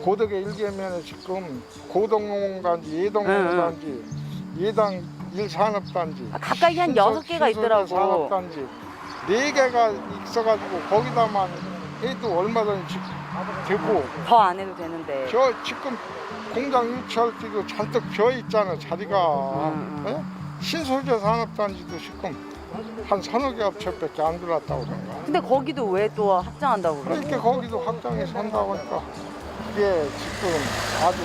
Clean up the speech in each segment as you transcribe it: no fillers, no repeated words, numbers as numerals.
고덕의 일개면에 지금 고덕농단지, 예동농단지, 예당 1산업단지, 가까이 한 6개가 있더라고. 산업단지 4개가 있어가지고 거기다만 해도 얼마든지 되고 더 안 해도 되는데. 저 지금 공장 유치할 때도 잔뜩 비어 있잖아 자리가. 예? 신소재 산업단지도 지금 한 서너 개 업체밖에 안 들어왔다고 그런가. 근데 거기도 왜 또 확장한다고 그래? 그러니까 거기도 확장이 선다고 하니까 이게 지금 아주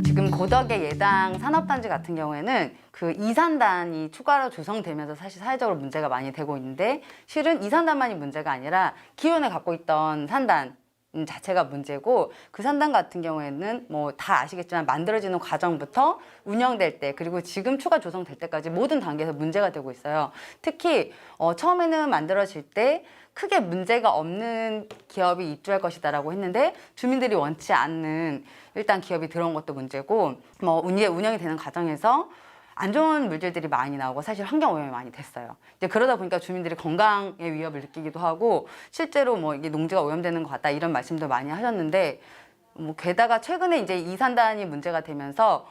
지금 고덕의 예당 산업단지 같은 경우에는 그 이산단이 추가로 조성되면서 사실 사회적으로 문제가 많이 되고 있는데, 실은 이산단만이 문제가 아니라 기존에 갖고 있던 산단 자체가 문제고, 그 산단 같은 경우에는 뭐 다 아시겠지만 만들어지는 과정부터 운영될 때, 그리고 지금 추가 조성될 때까지 모든 단계에서 문제가 되고 있어요. 특히 처음에는 만들어질 때 크게 문제가 없는 기업이 입주할 것이다라고 했는데, 주민들이 원치 않는 일단 기업이 들어온 것도 문제고, 뭐 운영이 되는 과정에서 안 좋은 물질들이 많이 나오고 사실 환경 오염이 많이 됐어요. 이제 그러다 보니까 주민들이 건강의 위협을 느끼기도 하고, 실제로 뭐 이게 농지가 오염되는 것 같다 이런 말씀도 많이 하셨는데, 뭐 게다가 최근에 이제 이산단이 문제가 되면서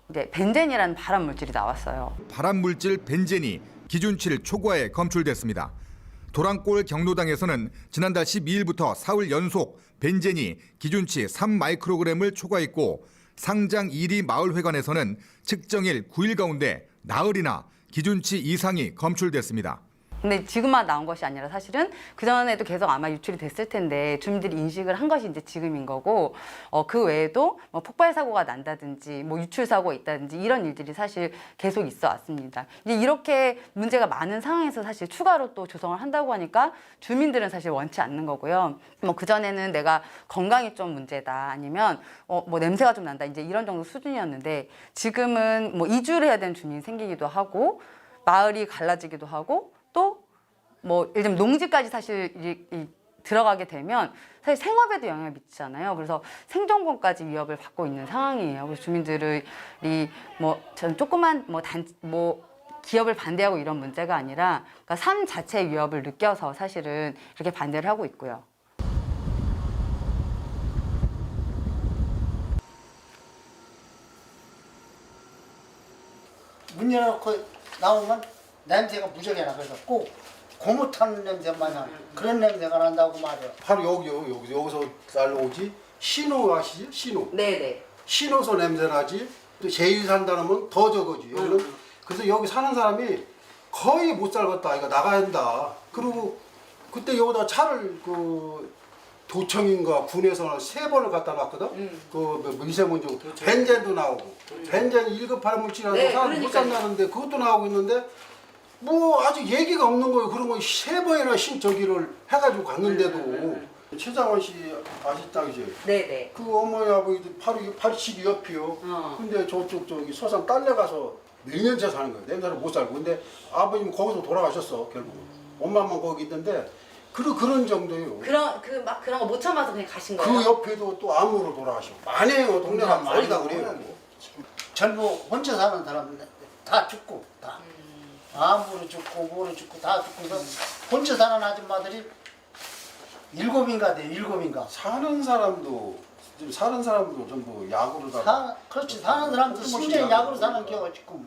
이제 벤젠이라는 발암 물질이 나왔어요. 발암 물질 벤젠이 기준치를 초과해 검출됐습니다. 도랑골 경로당에서는 지난달 12일부터 사흘 연속 벤젠이 기준치 3마이크로그램을 초과했고, 상장 1위 마을회관에서는 측정일 9일 가운데 나흘이나 기준치 이상이 검출됐습니다. 근데 지금만 나온 것이 아니라 사실은 그전에도 계속 아마 유출이 됐을 텐데 주민들이 인식을 한 것이 이제 지금인 거고, 그 외에도 뭐 폭발 사고가 난다든지 뭐 유출 사고가 있다든지 이런 일들이 사실 계속 있어 왔습니다. 이제 이렇게 문제가 많은 상황에서 사실 추가로 또 조성을 한다고 하니까 주민들은 사실 원치 않는 거고요. 뭐 그전에는 내가 건강이 좀 문제다, 아니면 뭐 냄새가 좀 난다, 이제 이런 정도 수준이었는데, 지금은 뭐 이주를 해야 되는 주민이 생기기도 하고, 마을이 갈라지기도 하고, 또 뭐 예를 들면 농지까지 사실 들어가게 되면 사실 생업에도 영향을 미치잖아요. 그래서 생존권까지 위협을 받고 있는 상황이에요. 그래서 주민들이 뭐 전 조그만 뭐 기업을 반대하고 이런 문제가 아니라, 그러니까 삶 자체의 위협을 느껴서 사실은 이렇게 반대를 하고 있고요. 문 열어놓고 나오면 냄새가 무지하게 나. 그래서 꼭 고무 타는 냄새 마냥 그런 냄새가 난다고 말이야. 바로 여기서 날라오지. 신호 아시죠? 신호. 네네. 신호소 냄새 나지. 또 제일 산다면 더 저거지. 여기는 그래서 여기 사는 사람이 거의 못 살겠다. 이거 나가야 된다. 그리고 그때 여기다 차를 그 도청인가 군에서 3번을 갖다 놨거든. 그 미세먼지 벤젠도 나오고. 벤젠 1급 발암물질이라서 네, 사람 못 산다는데 그것도 나오고 있는데, 뭐 아직 얘기가 없는 거예요. 그런 거 3번이나 저기를 해가지고 갔는데도. 최장원 씨 아시다그지? 네네. 그 어머니 아버지도 82옆이요. 근데 저기 서산 딸려 가서 몇 년째 사는 거예요. 냄새를 못 살고. 근데 아버님은 거기서 돌아가셨어 결국. 엄마만 거기 있던데 그런 정도예요. 그런 거 못 참아서 그냥 가신 그 옆에도 또 암으로 돌아가시고. 많이 해요. 동네가 많이 다 그래요. 전부 혼자 사는 사람들 다 죽고 다 암으로 죽고 뭐로 죽고 다 죽고 혼자 사는 아줌마들이 7인가 돼. 7인가. 사는 사람도 전부 약으로 다. 그렇지. 사는 사람도 심지어 약으로 사는 경우가 지금.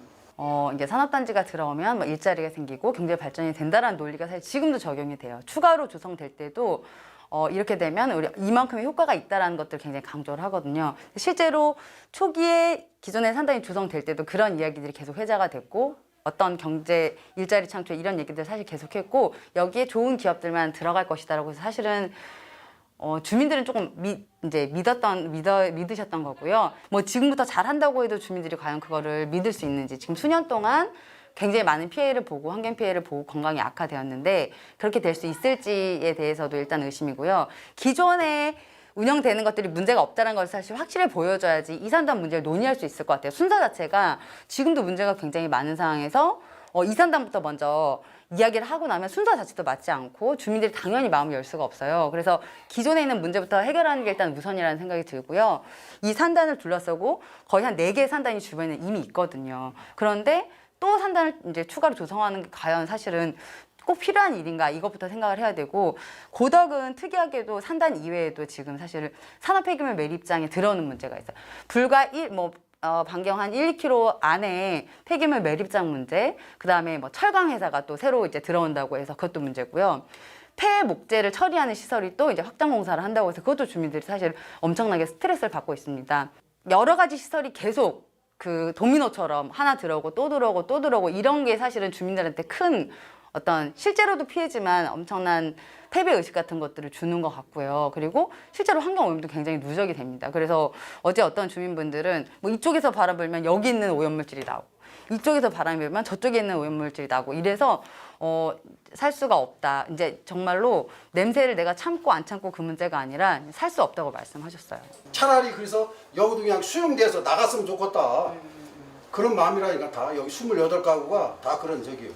이게 산업단지가 들어오면 뭐 일자리가 생기고 경제 발전이 된다라는 논리가 사실 지금도 적용이 돼요. 추가로 조성될 때도 이렇게 되면 우리 이만큼의 효과가 있다라는 것들을 굉장히 강조를 하거든요. 실제로 초기에 기존의 산단이 조성될 때도 그런 이야기들이 계속 회자가 됐고, 어떤 경제 일자리 창출 이런 얘기들 사실 계속했고, 여기에 좋은 기업들만 들어갈 것이다라고 해서 사실은 주민들은 조금 믿으셨던 거고요. 뭐 지금부터 잘 한다고 해도 주민들이 과연 그거를 믿을 수 있는지, 지금 수년 동안 굉장히 많은 피해를 보고 환경 피해를 보고 건강이 악화되었는데 그렇게 될 수 있을지에 대해서도 일단 의심이고요. 기존에 운영되는 것들이 문제가 없다는 걸 사실 확실히 보여줘야지 이산단 문제를 논의할 수 있을 것 같아요. 순서 자체가 지금도 문제가 굉장히 많은 상황에서 이산단부터 먼저 이야기를 하고 나면 순서 자체도 맞지 않고 주민들이 당연히 마음을 열 수가 없어요. 그래서 기존에 있는 문제부터 해결하는 게 일단 우선이라는 생각이 들고요. 이 산단을 둘러싸고 거의 한 4개의 산단이 주변에 이미 있거든요. 그런데 또 산단을 이제 추가로 조성하는 게 과연 사실은 꼭 필요한 일인가 이것부터 생각을 해야 되고 고덕은 특이하게도 산단 이외에도 지금 사실 산업 폐기물 매립장에 들어오는 문제가 있어요. 불과 반경 한 1km 안에 폐기물 매립장 문제, 그다음에 뭐 철강 회사가 또 새로 이제 들어온다고 해서 그것도 문제고요. 폐 목재를 처리하는 시설이 또 이제 확장 공사를 한다고 해서 그것도 주민들이 사실 엄청나게 스트레스를 받고 있습니다. 여러 가지 시설이 계속 그 도미노처럼 하나 들어오고 또 들어오고 또 들어오고 이런 게 사실은 주민들한테 큰 어떤 실제로도 피해지만 엄청난 패배 의식 같은 것들을 주는 것 같고요. 그리고 실제로 환경 오염도 굉장히 누적이 됩니다. 그래서 어제 어떤 주민분들은 뭐 이쪽에서 바람 불면 여기 있는 오염물질이 나오고 이쪽에서 바람이 불면 저쪽에 있는 오염물질이 나오고 이래서 살 수가 없다. 이제 정말로 냄새를 내가 참고 안 참고 그 문제가 아니라 살 수 없다고 말씀하셨어요. 차라리 그래서 여기도 그냥 수용돼서 나갔으면 좋겠다. 그런 마음이라니까 다 여기 28가구가 다 그런 적이에요.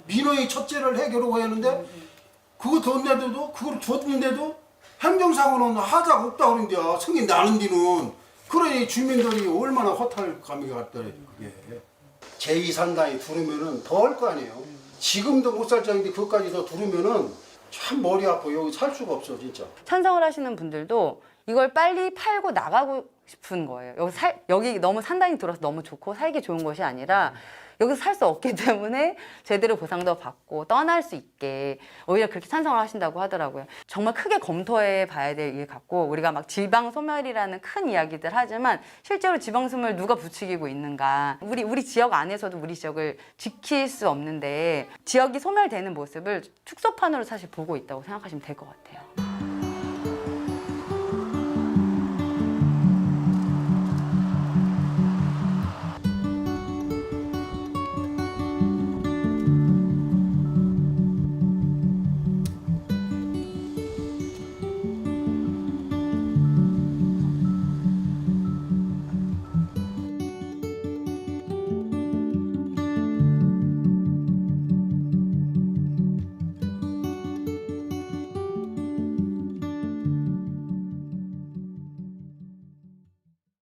민원이 첫째를 해결하고 했는데 그거 뒀는데도 그걸 줬는데도 행정상으로는 하자가 없다 그러는데 승인 나는 뒤는 그러니 주민들이 얼마나 허탈감이 갔더래 그게. 제2산단이 두르면은 더 할 거 아니에요. 지금도 못 살 적인데 그것까지 더 두르면은 참 머리 아파. 여기 살 수가 없어 진짜. 찬성을 하시는 분들도 이걸 빨리 팔고 나가고 싶은 거예요. 여기 너무 산단이 들어서 너무 좋고 살기 좋은 곳이 아니라 여기서 살 수 없기 때문에 제대로 보상도 받고 떠날 수 있게 오히려 그렇게 찬성을 하신다고 하더라고요. 정말 크게 검토해 봐야 될 일 같고 우리가 막 지방 소멸이라는 큰 이야기들 하지만 실제로 지방 소멸 누가 부추기고 있는가. 우리 지역 안에서도 우리 지역을 지킬 수 없는데 지역이 소멸되는 모습을 축소판으로 사실 보고 있다고 생각하시면 될 것 같아요.